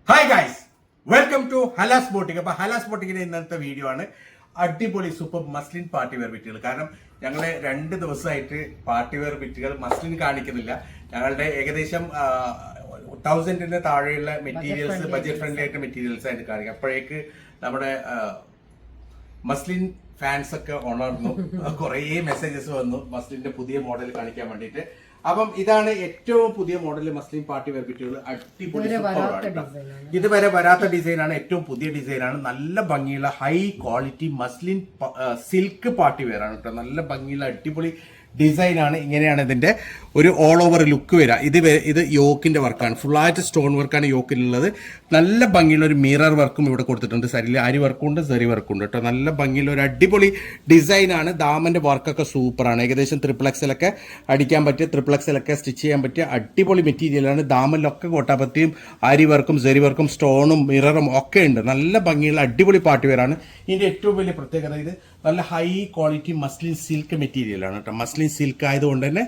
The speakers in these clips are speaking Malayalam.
Hi guys, welcome to Halas boutique. അപ്പൊ ഹലാസ് ബോട്ടിക്കിന്റെ ഇന്നത്തെ വീഡിയോ ആണ് അടിപൊളി സൂപ്പർ മസ്ലിൻ പാർട്ടി വെയർ ബിറ്റുകൾ. കാരണം ഞങ്ങളെ 2 ദിവസമായിട്ട് പാർട്ടി വെയർ ബിറ്റുകൾ മസ്ലിൻ കാണിക്കുന്നില്ല. ഞങ്ങളുടെ ഏകദേശം 1000 താഴെയുള്ള മെറ്റീരിയൽസ്, ബഡ്ജറ്റ് ഫ്രണ്ട്ലി ആയിട്ട് മെറ്റീരിയൽസ് ആയിട്ട് കാണിക്കാം. അപ്പോഴേക്ക് നമ്മുടെ മസ്ലിൻ ഫാൻസ് ഒക്കെ ഉണർന്നു. കുറേ മെസ്സേജസ് വന്നു മസ്ലിന്റെ പുതിയ മോഡൽ കാണിക്കാൻ വേണ്ടിയിട്ട്. അപ്പം ഇതാണ് ഏറ്റവും പുതിയ മോഡൽ മസ്ലിൻ പാർട്ടി വെയർ ബിറ്റുകൾ. അടിപൊളി ഇതുവരെ വരാത്ത ഡിസൈനാണ്, ഏറ്റവും പുതിയ ഡിസൈനാണ്. നല്ല ഭംഗിയുള്ള high quality muslin silk party wear ആണ് കേട്ടോ. നല്ല ഭംഗിയുള്ള അടിപൊളി ഡിസൈനാണ്. ഇങ്ങനെയാണ് ഇതിന്റെ ഒരു ഓൾ ഓവർ ലുക്ക് വരിക. ഇത് യോക്കിന്റെ വർക്കാണ്, ഫുള്ളായിട്ട് സ്റ്റോൺ വർക്കാണ് യോക്കിലുള്ളത്. നല്ല ഭംഗിയുള്ള ഒരു മിറർ വർക്കും ഇവിടെ കൊടുത്തിട്ടുണ്ട്. സരിയിൽ ആരി വർക്കുണ്ട്, സെറി വർക്കുണ്ട് കേട്ടോ. നല്ല ഭംഗിയുള്ള ഒരു അടിപൊളി ഡിസൈനാണ്. ദാമന്റെ വർക്കൊക്കെ സൂപ്പറാണ്. ഏകദേശം ട്രിപ്പിൾ അടിക്കാൻ പറ്റിയ, ട്രിപ്പിൾ ഒക്കെ സ്റ്റിച്ച് ചെയ്യാൻ പറ്റിയ അടിപൊളി മെറ്റീരിയലാണ്. ദാമനിലൊക്കെ കോട്ടാപ്പത്തിയും ആരി വർക്കും സെറി വർക്കും സ്റ്റോണും മിററും ഒക്കെ ഉണ്ട്. നല്ല ഭംഗിയുള്ള അടിപൊളി പാർട്ടി വെയറാണ്. ഇതിന്റെ ഏറ്റവും വലിയ പ്രത്യേകത ഇത് നല്ല ഹൈ ക്വാളിറ്റി മസ്ലിൻ സിൽക്ക് മെറ്റീരിയലാണ് കേട്ടോ. മസ്ലിൻ സിൽക്ക് ആയതുകൊണ്ട് തന്നെ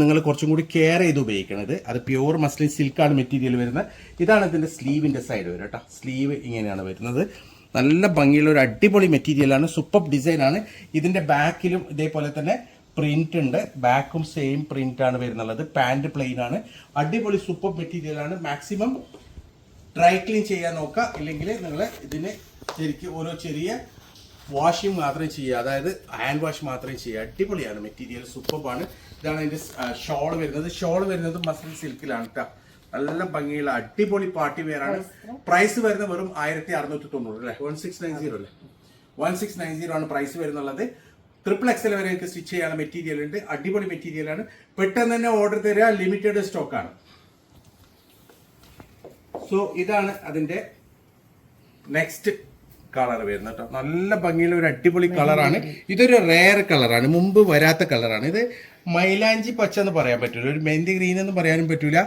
നിങ്ങൾ കുറച്ചും കൂടി കെയർ ചെയ്ത് ഉപയോഗിക്കണത്. അത് പ്യൂർ മസ്ലിൻ സിൽക്കാണ് മെറ്റീരിയൽ വരുന്നത്. ഇതാണ് ഇതിന്റെ സ്ലീവിന്റെ സൈഡ് വരും കേട്ടോ. സ്ലീവ് ഇങ്ങനെയാണ് വരുന്നത്. നല്ല ഭംഗിയുള്ള ഒരു അടിപൊളി മെറ്റീരിയലാണ്. സൂപ്പർ ഡിസൈനാണ്. ഇതിന്റെ ബാക്കിലും ഇതേപോലെ തന്നെ പ്രിന്റ് ഉണ്ട്. ബാക്കും സെയിം പ്രിന്റ് ആണ് വരുന്നുള്ളത്. പാന്റ് പ്ലെയിൻ ആണ്. അടിപൊളി സൂപ്പർ മെറ്റീരിയലാണ്. മാക്സിമം ഡ്രൈ ക്ലീൻ ചെയ്യാൻ നോക്കുക. ഇല്ലെങ്കിൽ നിങ്ങൾ ഇതിന് ശരിക്കും ഓരോ ചെറിയ വാഷിംഗ് മാത്രമേ ചെയ്യുക, അതായത് ഹാൻഡ് വാഷ് മാത്രമേ ചെയ്യുക. അടിപൊളിയാണ് മെറ്റീരിയൽ, സൂപ്പറാണ്. ഇതാണ് അതിന്റെ ഷോൾ വരുന്നത്. ഷോൾ വരുന്നത് മസ്ലിൻ സിൽക്കിലാണ് കേട്ടോ. നല്ല ഭംഗിയുള്ള അടിപൊളി പാർട്ടി വെയർ ആണ്. പ്രൈസ് വരുന്നത് വെറും 1690 അല്ലേ, 1690 അല്ലേ, 1690 ആണ് പ്രൈസ് വരുന്നുള്ളത്. XXL വരെ സ്റ്റിച്ച് ചെയ്യാനുള്ള മെറ്റീരിയൽ ഉണ്ട്. അടിപൊളി മെറ്റീരിയലാണ്. പെട്ടെന്ന് തന്നെ ഓർഡർ തരിക, ലിമിറ്റഡ് സ്റ്റോക്കാണ്. സോ ഇതാണ് അതിന്റെ നെക്സ്റ്റ് കളർ വരുന്നത് കേട്ടോ. നല്ല ഭംഗിയുള്ള ഒരു അടിപൊളി കളറാണ്. ഇതൊരു റെയർ കളറാണ്, മുമ്പ് വരാത്ത കളറാണ്. ഇത് മൈലാഞ്ചി പച്ച എന്ന് പറയാൻ പറ്റൂല, ഒരു മെഹന്തി ഗ്രീൻ എന്ന് പറയാനും പറ്റൂല,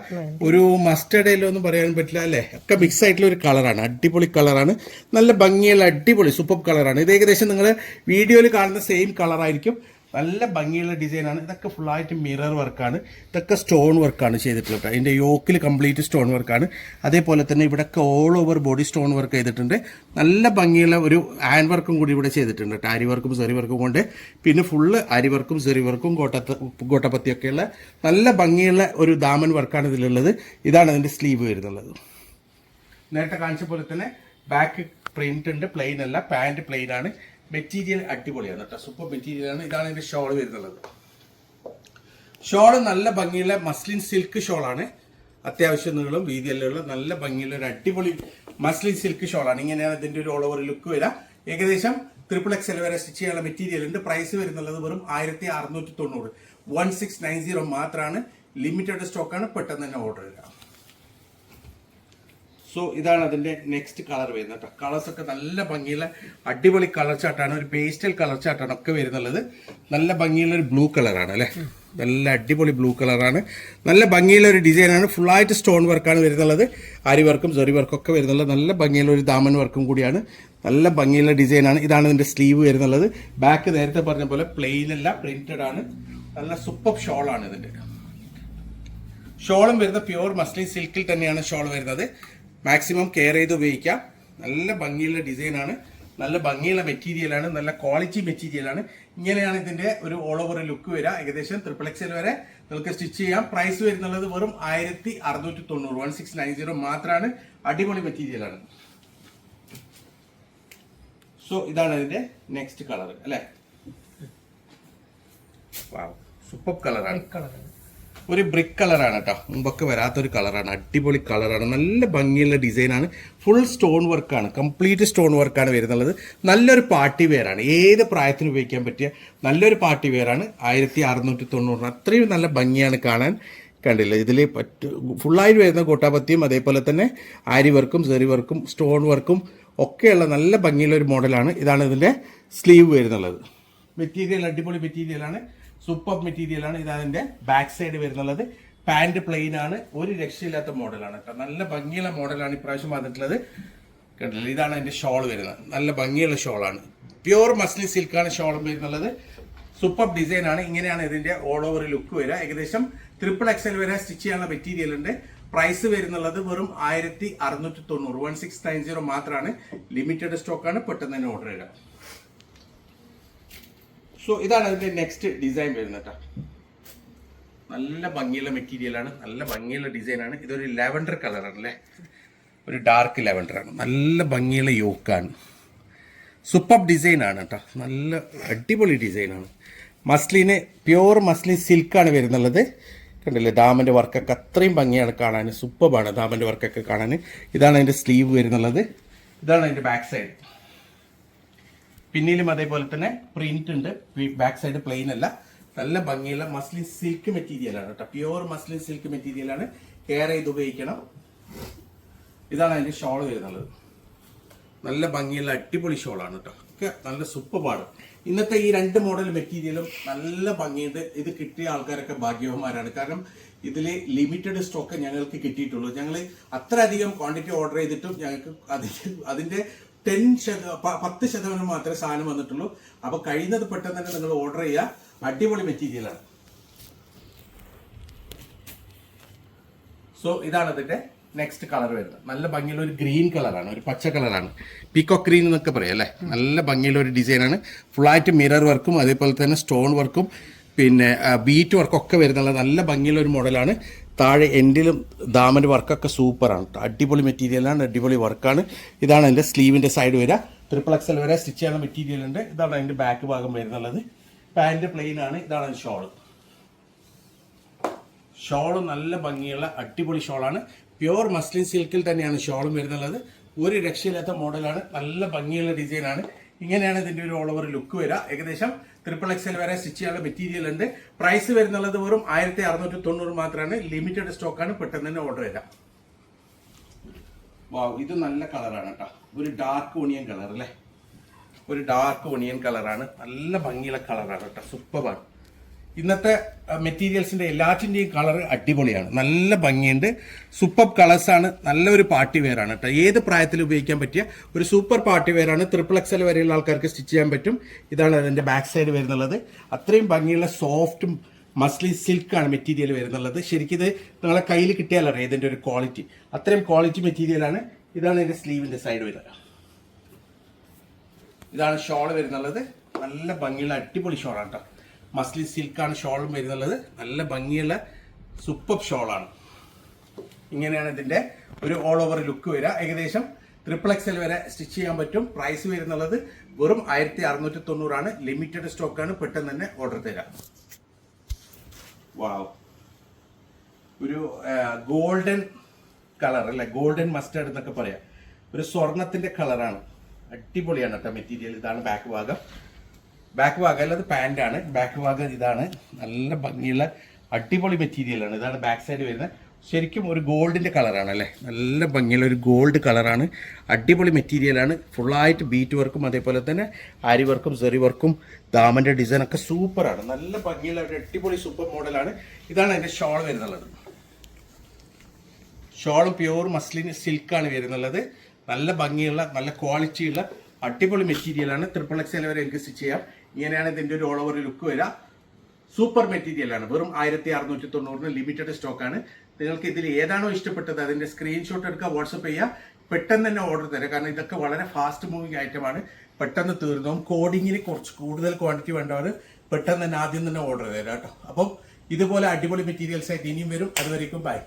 ഒരു മസ്റ്റർഡ് യെല്ലോ എന്ന് പറയാനും പറ്റില്ല അല്ലേ. ഒക്കെ മിക്സ് ആയിട്ടുള്ള ഒരു കളറാണ്. അടിപൊളി കളറാണ്. നല്ല ഭംഗിയുള്ള അടിപൊളി സൂപ്പർ കളറാണ്. ഇത് ഏകദേശം നിങ്ങൾ വീഡിയോയിൽ കാണുന്ന സെയിം കളറായിരിക്കും. നല്ല ഭംഗിയുള്ള ഡിസൈനാണ്. ഇതൊക്കെ ഫുള്ളായിട്ട് മിറർ വർക്കാണ്. ഇതൊക്കെ സ്റ്റോൺ വർക്കാണ് ചെയ്തിട്ടുള്ളത്. അതിൻ്റെ യോക്കിൽ കംപ്ലീറ്റ് സ്റ്റോൺ വർക്കാണ്. അതേപോലെ തന്നെ ഇവിടെയൊക്കെ all over body stone work ചെയ്തിട്ടുണ്ട്. നല്ല ഭംഗിയുള്ള ഒരു ഹാൻഡ് വർക്കും കൂടി ഇവിടെ ചെയ്തിട്ടുണ്ട്. ആരി വർക്കും സെറി വർക്കും കൊണ്ട്, പിന്നെ ഫുള്ള് ആരി വർക്കും സെറി വർക്കും ഗോട്ടപ്പത്തിയൊക്കെയുള്ള നല്ല ഭംഗിയുള്ള ഒരു ദാമൻ വർക്കാണ് ഇതിലുള്ളത്. ഇതാണ് അതിൻ്റെ സ്ലീവ് വരുന്നുള്ളത്. നേരത്തെ കാണിച്ച പോലെ തന്നെ ബാക്ക് പ്രിന്റ് ഉണ്ട്, പ്ലെയിൻ അല്ല, പാൻറ് പ്ലെയിൻ ആണ്. മെറ്റീരിയൽ അടിപൊളിയാണ് കേട്ടോ. സൂപ്പർ മെറ്റീരിയലാണ്. ഇതാണ് ഇതിന്റെ ഷോൾ വരുന്നുള്ളത്. ഷോള് നല്ല ഭംഗിയുള്ള മസ്ലിൻ സിൽക്ക് ഷോളാണ്. അത്യാവശ്യം നീളം വീതിയെല്ലാം നല്ല ഭംഗിയുള്ള ഒരു അടിപൊളി മസ്ലിൻ സിൽക്ക് ഷോളാണ്. ഇങ്ങനെയാണ് ഇതിന്റെ ഒരു ഓൾ ഓവർ ലുക്ക് വരിക. ഏകദേശം XXL വരെ സ്റ്റിച്ച് ചെയ്യാനുള്ള മെറ്റീരിയൽ ഉണ്ട്. പ്രൈസ് വരുന്നുള്ളത് വെറും 1690, 1690 മാത്രമാണ്. ലിമിറ്റഡ് സ്റ്റോക്കാണ്. പെട്ടെന്ന് തന്നെ ഓർഡർ ചെയ്യുക. സോ ഇതാണ് അതിന്റെ നെക്സ്റ്റ് കളർ വരുന്നത് കേട്ടോ. കളേഴ്സ് ഒക്കെ നല്ല ഭംഗിയുള്ള അടിപൊളി കളർ ചാർട്ടാണ്. ഒരു പേസ്റ്റൽ കളർ ചാർട്ടാണ് ഒക്കെ വരുന്നുള്ളത്. നല്ല ഭംഗിയുള്ള ഒരു ബ്ലൂ കളറാണ് അല്ലേ. നല്ല അടിപൊളി ബ്ലൂ കളറാണ്. നല്ല ഭംഗിയുള്ള ഒരു ഡിസൈനാണ്. ഫുള്ളായിട്ട് സ്റ്റോൺ വർക്കാണ് വരുന്നുള്ളത്. ആരി വർക്കും സെറി വർക്കും ഒക്കെ വരുന്നുള്ളത്. നല്ല ഭംഗിയുള്ള ഒരു ദാമൻ വർക്കും കൂടിയാണ്. നല്ല ഭംഗിയുള്ള ഡിസൈനാണ്. ഇതാണ് ഇതിന്റെ സ്ലീവ് വരുന്നുള്ളത്. ബാക്ക് നേരത്തെ പറഞ്ഞ പോലെ പ്ലെയിൻ അല്ല, പ്രിന്റഡ് ആണ്. നല്ല സൂപ്പർ ഷോളാണ് ഇതിന്റെ. ഷോളും വരുന്നത് പ്യൂർ മസ്ലിൻ സിൽക്കിൽ തന്നെയാണ് ഷോൾ വരുന്നത്. മാക്സിമം കെയർ ചെയ്ത് ഉപയോഗിക്കാം. നല്ല ഭംഗിയുള്ള ഡിസൈനാണ്. നല്ല ഭംഗിയുള്ള മെറ്റീരിയലാണ്. നല്ല ക്വാളിറ്റി മെറ്റീരിയലാണ്. ഇങ്ങനെയാണ് ഇതിന്റെ ഒരു ഓൾ ഓവർ ലുക്ക് വരിക. ഏകദേശം XXL വരെ നിങ്ങൾക്ക് സ്റ്റിച്ച് ചെയ്യാം. പ്രൈസ് വരുന്നുള്ളത് വെറും 1690, 1690 മാത്രമാണ്. അടിപൊളി മെറ്റീരിയലാണ്. സോ ഇതാണ് ഇതിന്റെ നെക്സ്റ്റ് കളർ അല്ലേ. സൂപ്പർ കളറാണ്. ഒരു ബ്രിക്ക് കളറാണ് കേട്ടോ. മുമ്പൊക്കെ വരാത്തൊരു കളറാണ്. അടിപൊളി കളറാണ്. നല്ല ഭംഗിയുള്ള ഡിസൈനാണ്. ഫുൾ സ്റ്റോൺ വർക്കാണ്, കംപ്ലീറ്റ് സ്റ്റോൺ വർക്കാണ് വരുന്നുള്ളത്. നല്ലൊരു പാർട്ടി വെയർ ആണ്. ഏത് പ്രായത്തിന് ഉപയോഗിക്കാൻ പറ്റിയ നല്ലൊരു പാർട്ടി വെയർ ആണ്. 1690. അത്രയും നല്ല ഭംഗിയാണ് കാണാൻ. കണ്ടില്ല, ഇതിൽ ഫുള്ളായിട്ട് വരുന്ന കോട്ടാപത്തിയും അതേപോലെ തന്നെ ആരി വർക്കും സെറി വർക്കും സ്റ്റോൺ വർക്കും ഒക്കെയുള്ള നല്ല ഭംഗിയുള്ള ഒരു മോഡലാണ്. ഇതാണ് ഇതിൻ്റെ സ്ലീവ് വരുന്നുള്ളത്. മെറ്റീരിയൽ അടിപൊളി മെറ്റീരിയലാണ്. സൂപ്പർ മെറ്റീരിയലാണ്. ഇതതിന്റെ ബാക്ക് സൈഡ് വരുന്നുള്ളത്. പാന്റ് പ്ലെയിൻ ആണ്. ഒരു രക്ഷയില്ലാത്ത മോഡലാണ് കേട്ടോ. നല്ല ഭംഗിയുള്ള മോഡലാണ് ഇപ്രാവശ്യം വന്നിട്ടുള്ളത്. കണ്ടില്ല, ഇതാണ് അതിന്റെ ഷോൾ വരുന്നത്. നല്ല ഭംഗിയുള്ള ഷോളാണ്. പ്യൂർ മസ്ലിൻ സിൽക്കാണ് ഷോൾ വരുന്നുള്ളത്. സൂപ്പർ ഡിസൈൻ ആണ്. ഇങ്ങനെയാണ് ഇതിന്റെ ഓൾ ഓവർ ലുക്ക് വരിക. ഏകദേശം XXL വരെ സ്റ്റിച്ച് ചെയ്യാനുള്ള മെറ്റീരിയൽ ഉണ്ട്. പ്രൈസ് വരുന്നുള്ളത് വെറും 1690 1690 മാത്രമാണ്. ലിമിറ്റഡ് സ്റ്റോക്കാണ്, പെട്ടെന്ന് തന്നെ ഓർഡർ ചെയ്യുക. സോ ഇതാണ് അതിന്റെ നെക്സ്റ്റ് ഡിസൈൻ വരുന്നത് കേട്ടോ. നല്ല ഭംഗിയുള്ള മെറ്റീരിയലാണ്, നല്ല ഭംഗിയുള്ള ഡിസൈനാണ്. ഇതൊരു ലാവൻഡർ കളറാണ് അല്ലേ, ഒരു ഡാർക്ക് ലാവൻഡറാണ്. നല്ല ഭംഗിയുള്ള യോക്കാണ്, സൂപ്പർ ഡിസൈനാണ് കേട്ടോ. നല്ല അടിപൊളി ഡിസൈനാണ്. മസ്ലിന് പ്യുവർ മസ്ലിൻ സിൽക്കാണ് വരുന്നുള്ളത്. കണ്ടില്ലേ, ദാമൻ്റെ വർക്കൊക്കെ അത്രയും ഭംഗിയാണ് കാണാൻ, സൂപ്പറാണ് ദാമൻ്റെ വർക്കൊക്കെ കാണാൻ. ഇതാണ് അതിൻ്റെ സ്ലീവ് വരുന്നുള്ളത്, ഇതാണ് അതിൻ്റെ ബാക്ക് സൈഡ്. പിന്നിലും അതേപോലെ തന്നെ പ്രിന്റ് ഉണ്ട്, ബാക്ക് സൈഡ് പ്ലെയിൻ അല്ല. നല്ല ഭംഗിയുള്ള മസ്ലിൻ സിൽക്ക് മെറ്റീരിയലാണ് കേട്ടോ, പ്യുവർ മസ്ലിൻ സിൽക്ക് മെറ്റീരിയലാണ്. കെയർ ചെയ്ത് ഉപയോഗിക്കണം. ഇതാണ് അതിൻ്റെ ഷോൾ വരുന്നുള്ളത്. നല്ല ഭംഗിയുള്ള അടിപൊളി ഷോളാണ് കേട്ടോ, ഒക്കെ നല്ല സൂപ്പറാണ്. ഇന്നത്തെ ഈ 2 മോഡൽ മെറ്റീരിയലും നല്ല ഭംഗിയുണ്ട്. ഇത് കിട്ടിയ ആൾക്കാരൊക്കെ ഭാഗ്യവന്മാരാണ്. കാരണം ഇതിൽ ലിമിറ്റഡ് സ്റ്റോക്ക് ഞങ്ങൾക്ക് കിട്ടിയിട്ടുള്ളൂ. ഞങ്ങൾ അത്രയധികം ക്വാണ്ടിറ്റി ഓർഡർ ചെയ്തിട്ടും ഞങ്ങൾക്ക് അതിന്റെ 10% മാത്രമേ സാധനം വന്നിട്ടുള്ളൂ. അപ്പൊ കഴിയുന്നത് പെട്ടെന്ന് തന്നെ നിങ്ങൾ ഓർഡർ ചെയ്യുക. അടിപൊളി മെറ്റീരിയലാണ്. സോ ഇതാണ് അതിന്റെ നെക്സ്റ്റ് കളർ വരുന്നത്. നല്ല ഭംഗിയുള്ള ഒരു ഗ്രീൻ കളറാണ്, ഒരു പച്ച കളറാണ്, പീകോക്ക് ഗ്രീൻ എന്നൊക്കെ പറയാം അല്ലേ. നല്ല ഭംഗിയുള്ള ഒരു ഡിസൈനാണ്. ഫുള്ളായിട്ട് മിറർ വർക്കും അതേപോലെ തന്നെ സ്റ്റോൺ വർക്കും പിന്നെ ബീറ്റ് വർക്കും ഒക്കെ വരുന്നുള്ള നല്ല ഭംഗിയുള്ള ഒരു മോഡലാണ്. താഴെ എൻഡിലും ദാമൻ്റെ വർക്കൊക്കെ സൂപ്പറാണ്, അടിപൊളി മെറ്റീരിയലാണ്, അടിപൊളി വർക്കാണ്. ഇതാണ് അതിൻ്റെ സ്ലീവിൻ്റെ സൈഡ് വരിക. XXL വരെ സ്റ്റിച്ച് ചെയ്യുന്ന മെറ്റീരിയൽ ഉണ്ട്. ഇതാണ് അതിൻ്റെ ബാക്ക് ഭാഗം വരുന്നുള്ളത്. പാൻറ് പ്ലെയിൻ ആണ്. ഇതാണ് അതിൻ്റെ ഷോള് നല്ല ഭംഗിയുള്ള അടിപൊളി ഷോളാണ്. പ്യുവർ മസ്ലിൻ സിൽക്കിൽ തന്നെയാണ് ഷോളും വരുന്നുള്ളത്. ഒരു രക്ഷയില്ലാത്ത മോഡലാണ്, നല്ല ഭംഗിയുള്ള ഡിസൈനാണ്. ഇങ്ങനെയാണ് ഇതിൻ്റെ ഒരു ഓൾ ഓവർ ലുക്ക് വരിക. ഏകദേശം XXL വരെ സ്റ്റിച്ച് ചെയ്യാനുള്ള മെറ്റീരിയൽ ഉണ്ട്. പ്രൈസ് വരുന്നുള്ളത് വെറും 1690 മാത്രമാണ്. ലിമിറ്റഡ് സ്റ്റോക്കാണ്, പെട്ടെന്ന് തന്നെ ഓർഡർ ചെയ്താൽ. വാവ്, ഇത് നല്ല കളറാണ് കേട്ടോ, ഒരു ഡാർക്ക് ഓണിയൻ കളർ അല്ലേ, ഒരു ഡാർക്ക് ഓണിയൻ കളറാണ്. നല്ല ഭംഗിയുള്ള കളറാണ് കേട്ടോ, സൂപ്പറാണ്. ഇന്നത്തെ മെറ്റീരിയൽസിന്റെ എല്ലാറ്റിന്റെയും കളർ അടിപൊളിയാണ്, നല്ല ഭംഗിയുണ്ട്. സൂപ്പർ കളേഴ്സാണ്, നല്ലൊരു പാർട്ടി വെയർ ആണ് കേട്ടോ. ഏത് പ്രായത്തിൽ ഉപയോഗിക്കാൻ പറ്റിയ ഒരു സൂപ്പർ പാർട്ടി വെയർ ആണ്. XXL വരെയുള്ള ആൾക്കാർക്ക് സ്റ്റിച്ച് ചെയ്യാൻ പറ്റും. ഇതാണ് അതിന്റെ ബാക്ക് സൈഡ് വരുന്നുള്ളത്. അത്രയും ഭംഗിയുള്ള സോഫ്റ്റ് മസ്ലിൻ സിൽക്കാണ് മെറ്റീരിയൽ വരുന്നുള്ളത്. ശരിക്കും ഇത് നിങ്ങളെ കയ്യിൽ കിട്ടിയാലറിയാം ഇതിന്റെ ഒരു ക്വാളിറ്റി, അത്രയും ക്വാളിറ്റി മെറ്റീരിയലാണ്. ഇതാണ് ഇതിന്റെ സ്ലീവിന്റെ സൈഡ് വരുന്നത്. ഇതാണ് ഷോൾ വരുന്നുള്ളത്. നല്ല ഭംഗിയുള്ള അടിപൊളി ഷോളാണ് കേട്ടോ. മസ്ലിൻ സിൽക്കാണ് ഷോളും വരുന്നുള്ളത്. നല്ല ഭംഗിയുള്ള സൂപ്പർ ഷോളാണ്. ഇങ്ങനെയാണ് ഇതിന്റെ ഒരു ഓൾ ഓവർ ലുക്ക് വരിക. ഏകദേശം XXL വരെ സ്റ്റിച്ച് ചെയ്യാൻ പറ്റും. പ്രൈസ് വരുന്നുള്ളത് വെറും 1690 ആണ്. ലിമിറ്റഡ് സ്റ്റോക്കാണ്, പെട്ടെന്ന് തന്നെ ഓർഡർ തരാം. വാവ്, ഒരു ഗോൾഡൻ കളർ അല്ലെ, ഗോൾഡൻ മസ്റ്റേർഡ് എന്നൊക്കെ പറയാം. ഒരു സ്വർണത്തിന്റെ കളറാണ്, അടിപൊളിയാണ് കേട്ടോ മെറ്റീരിയൽ. ഇതാണ് ബാക്ക് ഭാഗം. ബാക്ക് ഭാഗം അല്ലാതെ പാൻ്റാണ്. ബാക്ക് ഭാഗം ഇതാണ്. നല്ല ഭംഗിയുള്ള അടിപൊളി മെറ്റീരിയലാണ്. ഇതാണ് ബാക്ക് സൈഡ് വരുന്നത്. ശരിക്കും ഒരു ഗോൾഡിൻ്റെ കളറാണ് അല്ലേ, നല്ല ഭംഗിയുള്ള ഒരു ഗോൾഡ് കളറാണ്. അടിപൊളി മെറ്റീരിയലാണ്. ഫുള്ളായിട്ട് ബീറ്റ് വർക്കും അതേപോലെ തന്നെ ആരി വർക്കും സെറി വർക്കും ദാമൻ്റെ ഡിസൈനൊക്കെ സൂപ്പറാണ്. നല്ല ഭംഗിയുള്ള ഒരു അടിപൊളി സൂപ്പർ മോഡലാണ്. ഇതാണ് അതിൻ്റെ ഷോൾ വരുന്നുള്ളത്. ഷോൾ പ്യുവർ മസ്ലിൻ സിൽക്കാണ് വരുന്നുള്ളത്. നല്ല ഭംഗിയുള്ള നല്ല ക്വാളിറ്റിയുള്ള അടിപൊളി മെറ്റീരിയലാണ്. XXL വരെ എനിക്ക് സ്റ്റിച്ച് ചെയ്യാം. ഇങ്ങനെയാണ് ഇതിൻ്റെ ഒരു ഓൾ ഓവർ ലുക്ക് വരിക. സൂപ്പർ മെറ്റീരിയലാണ്. വെറും 1690 ലിമിറ്റഡ് സ്റ്റോക്കാണ്. നിങ്ങൾക്ക് ഇതിൽ ഏതാണോ ഇഷ്ടപ്പെട്ടത് അതിന്റെ സ്ക്രീൻഷോട്ട് എടുക്കുക, വാട്സപ്പ് ചെയ്യുക, പെട്ടെന്ന് തന്നെ ഓർഡർ തരാം. കാരണം ഇതൊക്കെ വളരെ ഫാസ്റ്റ് മൂവിങ് ഐറ്റമാണ്, പെട്ടെന്ന് തീർന്നു. കോഡിങ്ങിന് കുറച്ച് കൂടുതൽ ക്വാണ്ടിറ്റി വേണ്ടവർ പെട്ടെന്ന് തന്നെ ആദ്യം തന്നെ ഓർഡർ തരാം കേട്ടോ. അപ്പം ഇതുപോലെ അടിപൊളി മെറ്റീരിയൽസ് ആയിട്ട് ഇനിയും വരും. അതുവരേക്കും ബൈ.